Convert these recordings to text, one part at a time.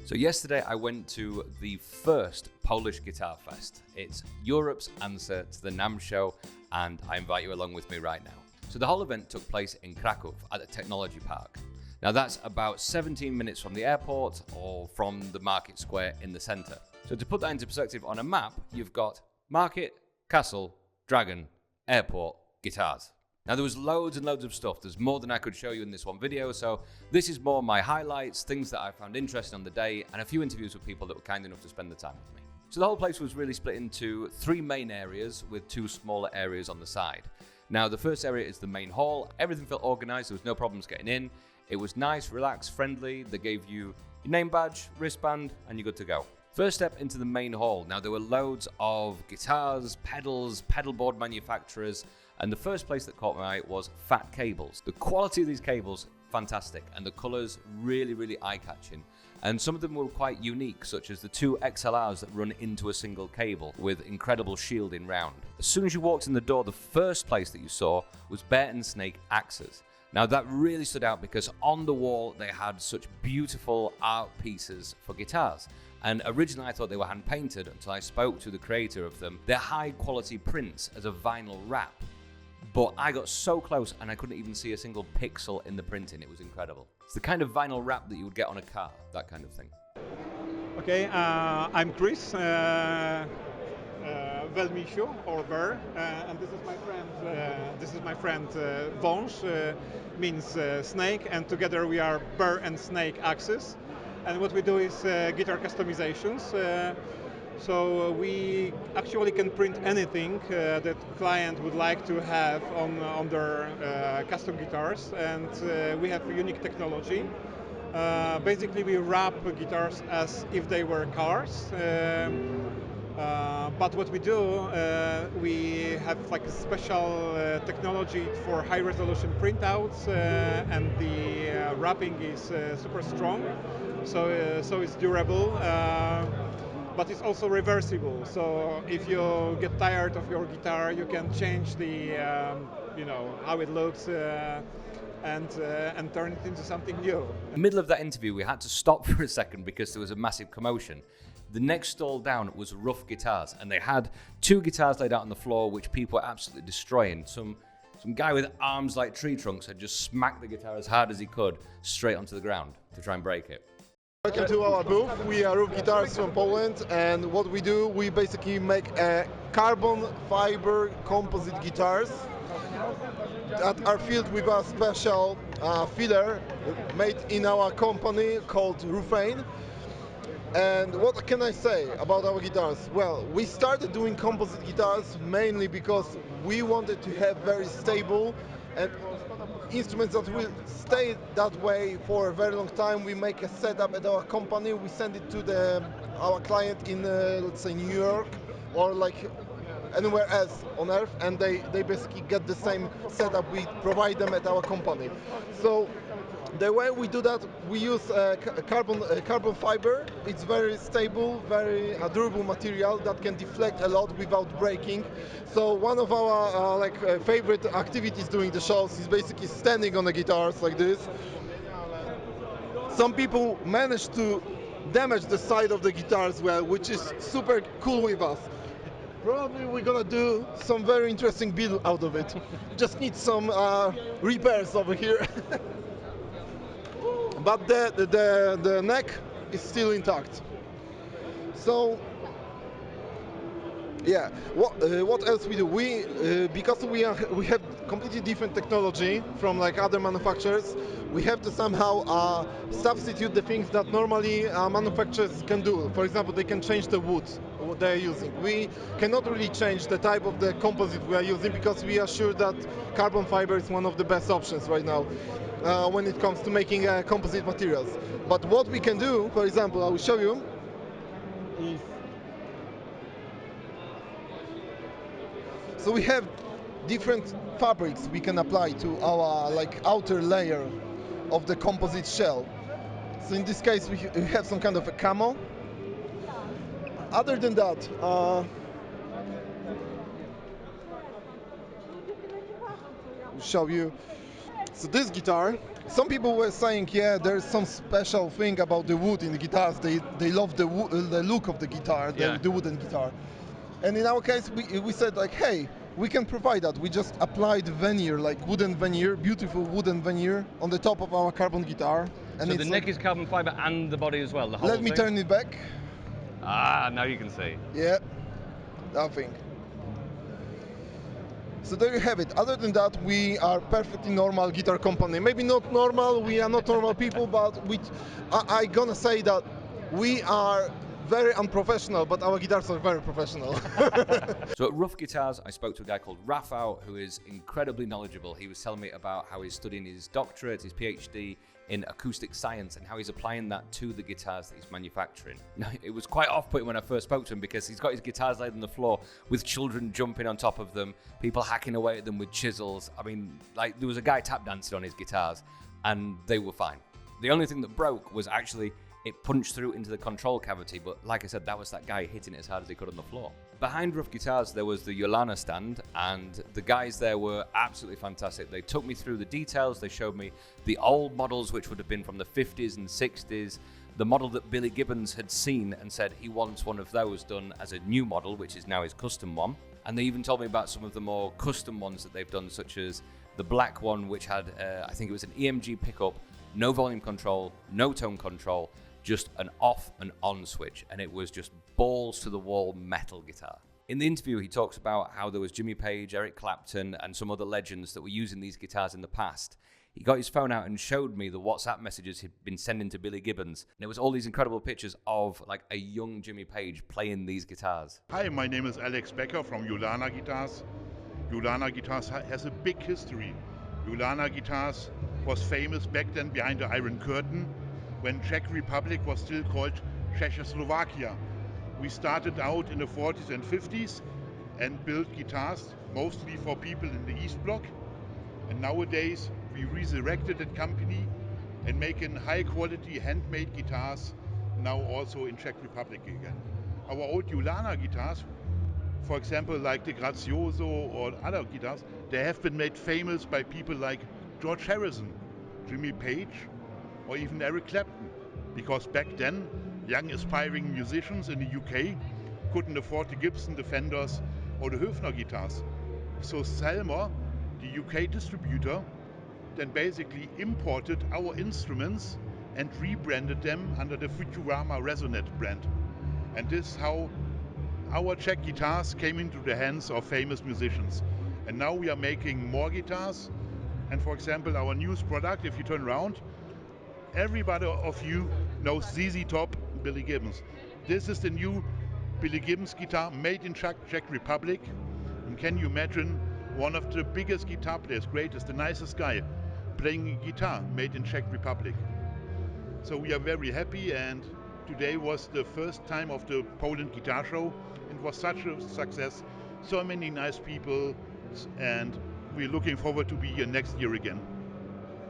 So yesterday I went to the first Polish Guitar Fest. It's Europe's answer to the NAMM show, and I invite you along with me right now. So the whole event took place in Kraków at the Technology Park. Now that's about 17 minutes from the airport or from the market square in the center. So to put that into perspective on a map, you've got market, castle, dragon, airport, guitars. Now there was loads and loads of stuff. There's more than I could show you in this one video, so this is more my highlights, things that I found interesting on the day, and a few interviews with people that were kind enough to spend the time with me. So the whole place was really split into 3 main areas with 2 smaller areas on the side. Now the first area is the main hall. Everything felt organized, there was no problems getting in. It was nice, relaxed, friendly. They gave you your name badge, wristband, and you're good to go. First step into the main hall. Now there were loads of guitars, pedals, pedal board manufacturers, and the first place that caught my eye was Fat Cables. The quality of these cables, fantastic, and the colors really, really eye-catching. And some of them were quite unique, such as the 2 XLRs that run into a single cable with incredible shielding round. As soon as you walked in the door, the first place that you saw was Bear&Snake Axes. Now that really stood out because on the wall they had such beautiful art pieces for guitars. And originally I thought they were hand painted until I spoke to the creator of them. They're high quality prints as a vinyl wrap. But I got so close and I couldn't even see a single pixel in the printing. It was incredible. It's the kind of vinyl wrap that you would get on a car, that kind of thing. Okay, I'm Chris, Velmisio or Bear, and this is my friend Wąż, means snake, and together we are Bear&Snake Axes. And what we do is guitar customizations. So we actually can print anything that client would like to have on their custom guitars, and we have a unique technology. Basically, we wrap guitars as if they were cars. But what we do, we have like a special technology for high-resolution printouts, and the wrapping is super strong, so it's durable. But it's also reversible. So if you get tired of your guitar, you can change the, how it looks, and turn it into something new. In the middle of that interview, we had to stop for a second because there was a massive commotion. The next stall down was RUF Guitars, and they had 2 guitars laid out on the floor, which people were absolutely destroying. Some guy with arms like tree trunks had just smacked the guitar as hard as he could straight onto the ground to try and break it. Welcome to our booth. We are RUF Guitars from Poland, and what we do, we basically make carbon fiber composite guitars that are filled with a special filler made in our company called Rufane. And what can I say about our guitars? Well, we started doing composite guitars mainly because we wanted to have very stable and instruments that will stay that way for a very long time. We make a setup at our company, we send it to our client in, let's say, New York or like anywhere else on earth, and they basically get the same setup we provide them at our company. So the way we do that, we use carbon fiber. It's very stable, very durable material that can deflect a lot without breaking. So one of our favorite activities during the shows is basically standing on the guitars like this. Some people manage to damage the side of the guitar as well, which is super cool with us. Probably we're gonna do some very interesting build out of it. Just need some repairs over here. But the neck is still intact. So yeah, what else we do? Because we have completely different technology from like other manufacturers. We have to somehow substitute the things that normally manufacturers can do. For example, they can change the wood they're using. We cannot really change the type of the composite we are using because we are sure that carbon fiber is one of the best options right now when it comes to making composite materials. But what we can do, for example, I will show you, is so we have different fabrics we can apply to our outer layer of the composite shell. So in this case we have some kind of a camo. Other than that, I'll show you. So this guitar some people were saying, yeah, there's some special thing about the wood in the guitars. They love the look of the guitar, the wooden guitar. And in our case, we said like, hey, we can provide that. We just applied veneer, like wooden veneer, beautiful wooden veneer on the top of our carbon guitar. And so the neck is carbon fiber and the body as well, the whole thing? Let me turn it back. Ah, now you can see. Yeah, that thing. So there you have it. Other than that, we are perfectly normal guitar company. Maybe not normal, we are not normal people, but I gonna say that we are very unprofessional, but our guitars are very professional. So at RUF Guitars, I spoke to a guy called Rafael, who is incredibly knowledgeable. He was telling me about how he's studying his doctorate, his PhD in acoustic science, and how he's applying that to the guitars that he's manufacturing. Now, it was quite off-putting when I first spoke to him because he's got his guitars laid on the floor with children jumping on top of them, people hacking away at them with chisels. I mean, like, there was a guy tap dancing on his guitars, and they were fine. The only thing that broke was actually it punched through into the control cavity, but like I said, that was that guy hitting it as hard as he could on the floor. Behind RUF Guitars, there was the Jolana stand, and the guys there were absolutely fantastic. They took me through the details, they showed me the old models, which would have been from the 50s and 60s, the model that Billy Gibbons had seen and said he wants one of those done as a new model, which is now his custom one. And they even told me about some of the more custom ones that they've done, such as the black one, which had, I think it was an EMG pickup, no volume control, no tone control, just an off and on switch, and it was just balls to the wall metal guitar. In the interview, he talks about how there was Jimmy Page, Eric Clapton, and some other legends that were using these guitars in the past. He got his phone out and showed me the WhatsApp messages he'd been sending to Billy Gibbons. And it was all these incredible pictures of like a young Jimmy Page playing these guitars. Hi, my name is Alex Becker from Jolana Guitars. Jolana Guitars has a big history. Jolana Guitars was famous back then behind the Iron Curtain, when Czech Republic was still called Czechoslovakia. We started out in the 40s and 50s and built guitars mostly for people in the East Bloc. And nowadays we resurrected that company and making high quality handmade guitars now also in Czech Republic again. Our old Jolana guitars, for example like the Grazioso or other guitars, they have been made famous by people like George Harrison, Jimmy Page, or even Eric Clapton, because back then young aspiring musicians in the UK couldn't afford the Gibson, the Fenders or the Höfner guitars. So Selmer, the UK distributor, then basically imported our instruments and rebranded them under the Futurama Resonet brand. And this is how our Czech guitars came into the hands of famous musicians. And now we are making more guitars. And for example, our newest product, if you turn around, everybody of you knows ZZ Top, Billy Gibbons. This is the new Billy Gibbons guitar made in Czech Republic. And can you imagine one of the biggest guitar players, greatest, the nicest guy, playing a guitar made in Czech Republic? So we are very happy, and today was the first time of the Poland Guitar Show. It was such a success, so many nice people, and we're looking forward to be here next year again.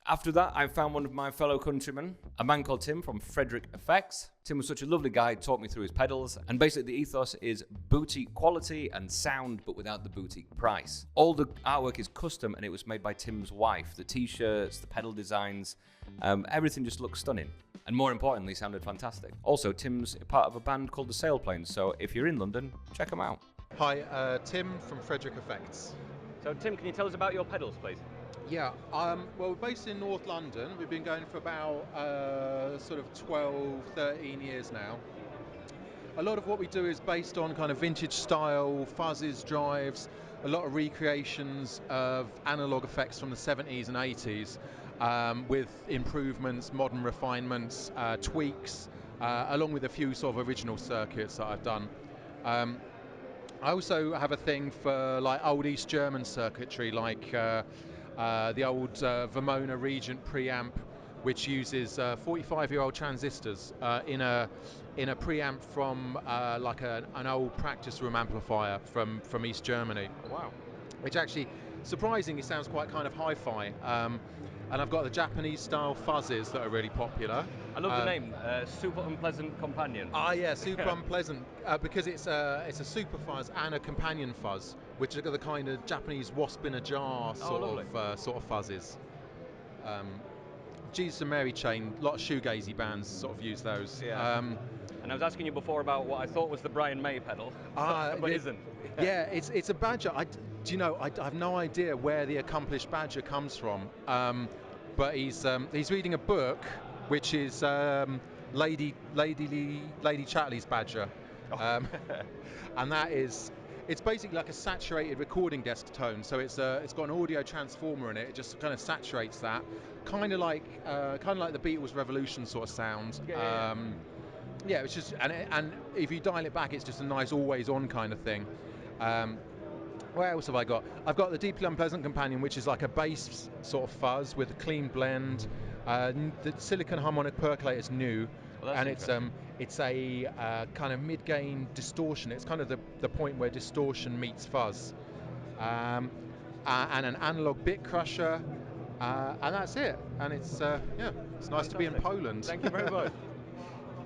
After that, I found one of my fellow countrymen, a man called Tim from Fredric Effects. Tim was such a lovely guy, taught me through his pedals, and basically the ethos is boutique quality and sound, but without the boutique price. All the artwork is custom, and it was made by Tim's wife. The t-shirts, the pedal designs, everything just looks stunning. And more importantly, sounded fantastic. Also, Tim's part of a band called the Sailplanes, so if you're in London, check them out. Hi, Tim from Fredric Effects. So Tim, can you tell us about your pedals, please? Yeah, well, we're based in North London. We've been going for about sort of 12, 13 years now. A lot of what we do is based on kind of vintage style, fuzzes, drives, a lot of recreations of analog effects from the 70s and 80s with improvements, modern refinements, tweaks, along with a few sort of original circuits that I've done. I also have a thing for like old East German circuitry, like the old Vermona Regent preamp, which uses 45-year-old transistors in a preamp from like an old practice room amplifier from East Germany. Wow. Which actually, surprisingly, sounds quite kind of hi-fi. And I've got the Japanese style fuzzes that are really popular. I love the name, Super Unpleasant Companion. Yeah, Super Unpleasant, because it's a super fuzz and a companion fuzz, which are the kind of Japanese wasp in a jar sort of fuzzes. Jesus and Mary Chain, a lot of shoegazy bands sort of use those. Yeah. And I was asking you before about what I thought was the Brian May pedal, but isn't. Yeah, it's a Badger. I have no idea where the accomplished Badger comes from, but he's reading a book which is Lady Chatterley's Badger, and that is. It's basically like a saturated recording desk tone, so it's got an audio transformer in it. It just kind of saturates that, kind of like the Beatles Revolution sort of sound. Yeah, it's just and if you dial it back, it's just a nice always-on kind of thing. What else have I got? I've got the Deeply Unpleasant Companion, which is like a bass sort of fuzz with a clean blend. The Silicon Harmonic Percolator is new. Well, and it's a kind of mid-gain distortion. It's kind of the point where distortion meets fuzz, and an analog bit crusher, and that's it. And it's it's nice to be in Poland. Thank you very much.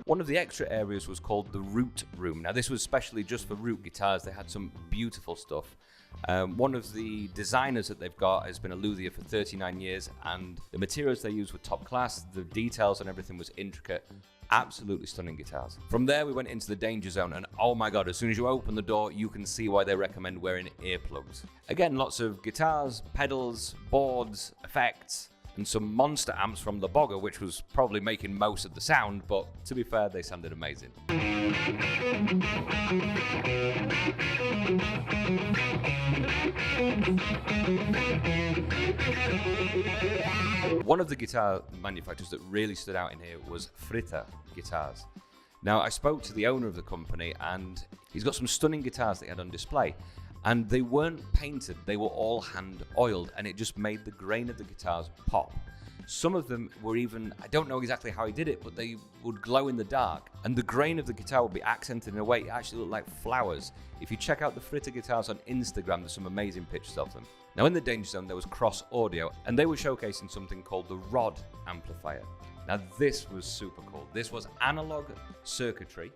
One of the extra areas was called the Root Room. Now this was specially just for Root guitars. They had some beautiful stuff. One of the designers that they've got has been a luthier for 39 years, and the materials they used were top class. The details and everything was intricate. Absolutely stunning guitars. From there we went into the danger zone, and oh my god, as soon as you open the door you can see why they recommend wearing earplugs. Again, lots of guitars, pedals, boards, effects, and some monster amps from Laboga, which was probably making most of the sound, but to be fair, they sounded amazing. One of the guitar manufacturers that really stood out in here was Fryta Guitars. Now, I spoke to the owner of the company, and he's got some stunning guitars that he had on display. And they weren't painted, they were all hand oiled, and it just made the grain of the guitars pop. Some of them were even, I don't know exactly how he did it, but they would glow in the dark, and the grain of the guitar would be accented in a way it actually looked like flowers. If you check out the Fryta Guitars on Instagram, there's some amazing pictures of them. Now in the Danger Zone there was Cros Audio, and they were showcasing something called the Rod amplifier. Now this was super cool. This was analog circuitry,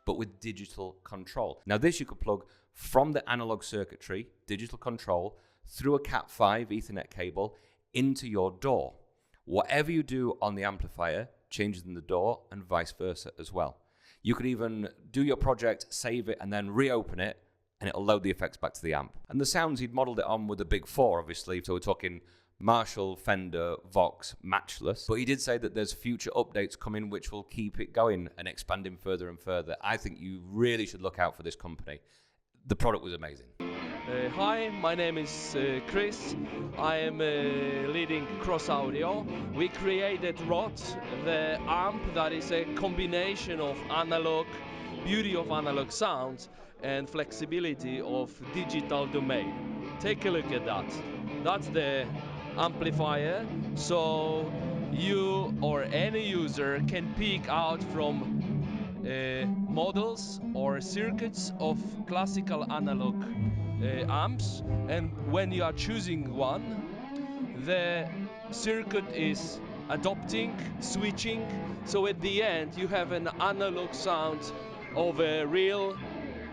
but with digital control. Now this you could plug from the analog circuitry, digital control, through a Cat5 Ethernet cable into your DAW. Whatever you do on the amplifier changes in the DAW, and vice versa as well. You could even do your project, save it, and then reopen it, and it'll load the effects back to the amp. And the sounds, he'd modeled it on with the big four, obviously, so we're talking Marshall, Fender, Vox, Matchless. But he did say that there's future updates coming which will keep it going and expanding further and further. I think you really should look out for this company. The product was amazing. Hi, my name is Chris. I am leading Cros Audio. We created ROT, the amp that is a combination of analog, beauty of analog sound, and flexibility of digital domain. Take a look at that. That's the amplifier, so you or any user can pick out from models or circuits of classical analog amps, and when you are choosing one, the circuit is adopting, switching, so at the end you have an analog sound of a real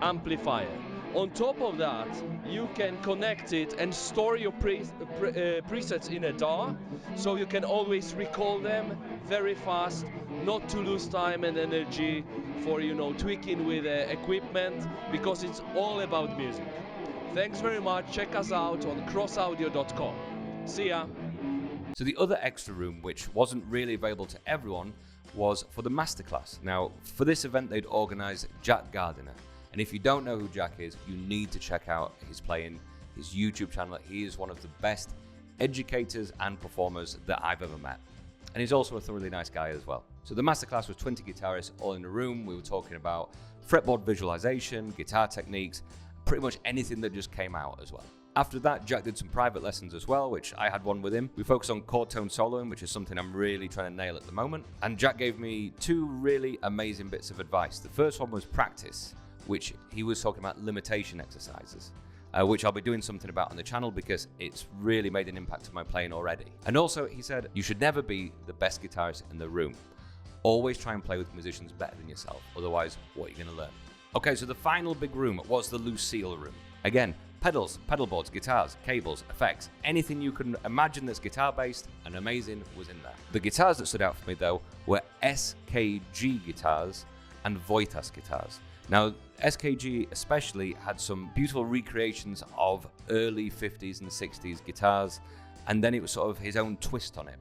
amplifier. On top of that, you can connect it and store your presets in a DAW, so you can always recall them very fast, not to lose time and energy for, tweaking with equipment, because it's all about music. Thanks very much. Check us out on crossaudio.com. See ya. So the other extra room, which wasn't really available to everyone, was for the masterclass. Now, for this event, they'd organised Jack Gardiner. And if you don't know who Jack is, you need to check out his playing, his YouTube channel. He is one of the best educators and performers that I've ever met. And he's also a thoroughly nice guy as well. So the masterclass was 20 guitarists all in a room. We were talking about fretboard visualization, guitar techniques, pretty much anything that just came out as well. After that, Jack did some private lessons as well, which I had one with him. We focused on chord tone soloing, which is something I'm really trying to nail at the moment. And Jack gave me two really amazing bits of advice. The first one was practice, which he was talking about limitation exercises, which I'll be doing something about on the channel because it's really made an impact on my playing already. And also, he said, you should never be the best guitarist in the room. Always try and play with musicians better than yourself. Otherwise, what are you going to learn? Okay, so the final big room was the Lucille room. Again, Pedals, pedal boards, guitars, cables, effects, anything you can imagine that's guitar-based and amazing was in there. The guitars that stood out for me though were SKG guitars and Wojtas guitars. Now, SKG especially had some beautiful recreations of early 50s and 60s guitars, and then it was sort of his own twist on it.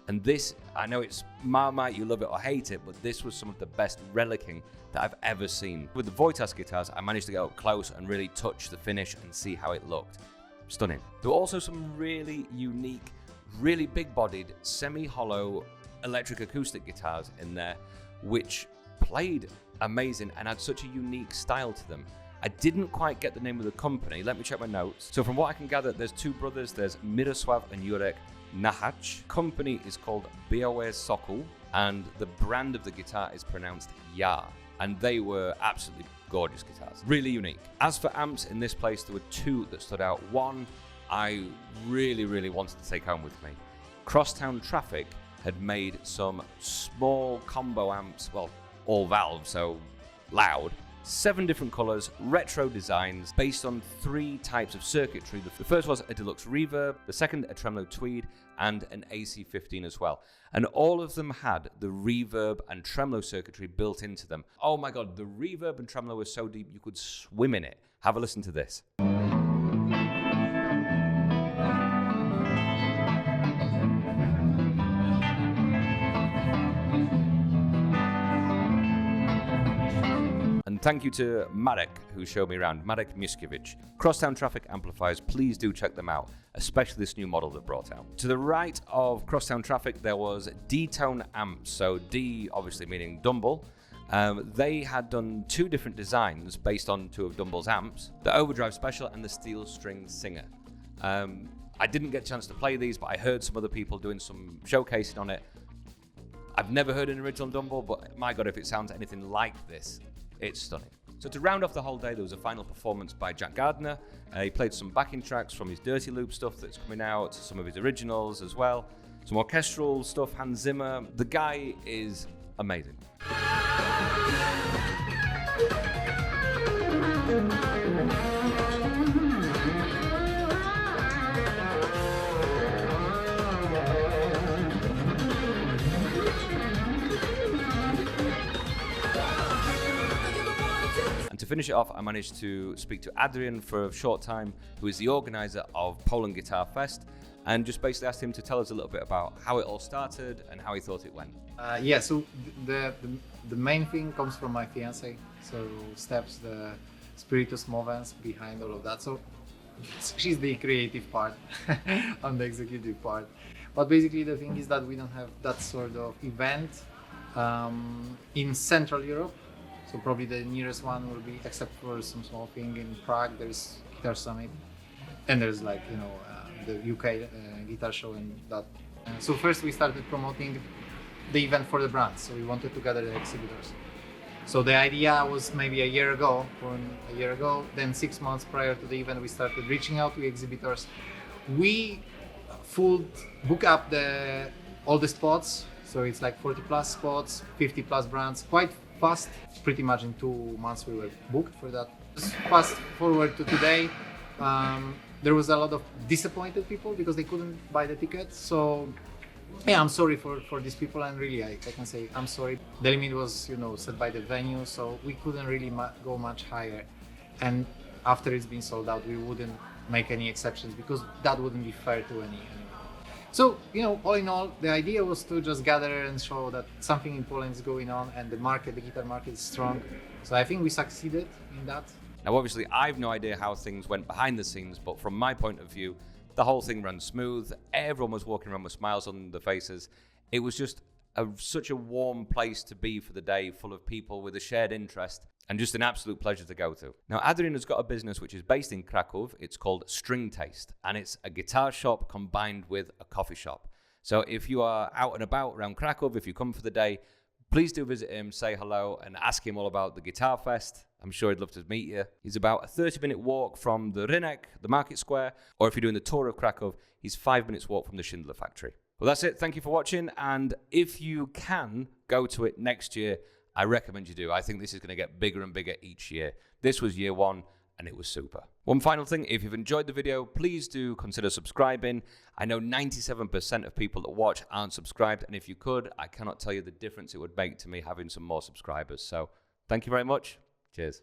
And this, I know it's Marmite, you love it or hate it, but this was some of the best relicking that I've ever seen. With the Wojtas guitars, I managed to get up close and really touch the finish and see how it looked. Stunning. There were also some really unique, really big-bodied, semi-hollow electric acoustic guitars in there, which played amazing and had such a unique style to them. I didn't quite get the name of the company. Let me check my notes. So from what I can gather, there's two brothers. There's Mirosław and Jurek Nahach. Company is called Bialy Sokol, and the brand of the guitar is pronounced Ja. And they were absolutely gorgeous guitars. Really unique. As for amps in this place, there were two that stood out. One I really wanted to take home with me. Crosstown Traffic had made some small combo amps, well, all valve, so loud. 7 different colors, retro designs, based on 3 types of circuitry. The first was a deluxe reverb, the second a tremolo tweed, and an AC15 as well. And all of them had the reverb and tremolo circuitry built into them. Oh my God, the reverb and tremolo was so deep you could swim in it. Have a listen to this. And thank you to Marek, who showed me around, Marek Mieszkiewicz. Crosstown Traffic amplifiers, please do check them out, especially this new model that brought out. To the right of Crosstown Traffic, there was D-Tone amps, so D obviously meaning Dumble. They had done 2 different designs based on 2 of Dumble's amps, the Overdrive Special and the Steel String Singer. I didn't get a chance to play these, but I heard some other people doing some showcasing on it. I've never heard an original Dumble, but my God, if it sounds anything like this, it's stunning. So to round off the whole day, there was a final performance by Jack Gardiner. He played some backing tracks from his Dirty Loop stuff that's coming out, some of his originals as well, some orchestral stuff, Hans Zimmer. The guy is amazing. To finish it off, I managed to speak to Adrian for a short time, who is the organizer of Poland Guitar Fest, and just basically asked him to tell us a little bit about how it all started and how he thought it went. Yeah, so the main thing comes from my fiance, so Steps, the spiritus movens behind all of that. So she's the creative part, I'm the executive part. But basically the thing is that we don't have that sort of event in Central Europe. So probably the nearest one will be, except for some small thing in Prague, there's Guitar Summit, and there's like, you know, the UK guitar show and that. So first we started promoting the event for the brands. So we wanted to gather the exhibitors. So the idea was maybe a year ago, then 6 months prior to the event, we started reaching out to exhibitors. We book up all the spots. So it's like 40 plus spots, 50 plus brands, quite fast. Pretty much in 2 months we were booked for that. Just fast forward to today, there was a lot of disappointed people because they couldn't buy the tickets. So yeah, I'm sorry for these people, and really I can say I'm sorry. The limit was, you know, set by the venue, so we couldn't really go much higher. And after it's been sold out, we wouldn't make any exceptions because that wouldn't be fair to anyone. So, you know, all in all, the idea was to just gather and show that something in Poland is going on and the guitar market is strong. So I think we succeeded in that. Now, obviously, I've no idea how things went behind the scenes, but from my point of view, the whole thing ran smooth. Everyone was walking around with smiles on their faces. It was just such a warm place to be for the day, full of people with a shared interest, and just an absolute pleasure to go to. Now, Adrian has got a business which is based in Krakow. It's called String Taste, and it's a guitar shop combined with a coffee shop. So if you are out and about around Krakow, if you come for the day, please do visit him, say hello, and ask him all about the Guitar Fest. I'm sure he'd love to meet you. He's about a 30-minute walk from the Rynek, the market square, or if you're doing the tour of Krakow, he's 5 minutes walk from the Schindler factory. Well, that's it. Thank you for watching, and if you can go to it next year, I recommend you do. I think this is going to get bigger and bigger each year. This was year 1, and it was super. One final thing, if you've enjoyed the video, please do consider subscribing. I know 97% of people that watch aren't subscribed, and if you could, I cannot tell you the difference it would make to me having some more subscribers. So thank you very much. Cheers.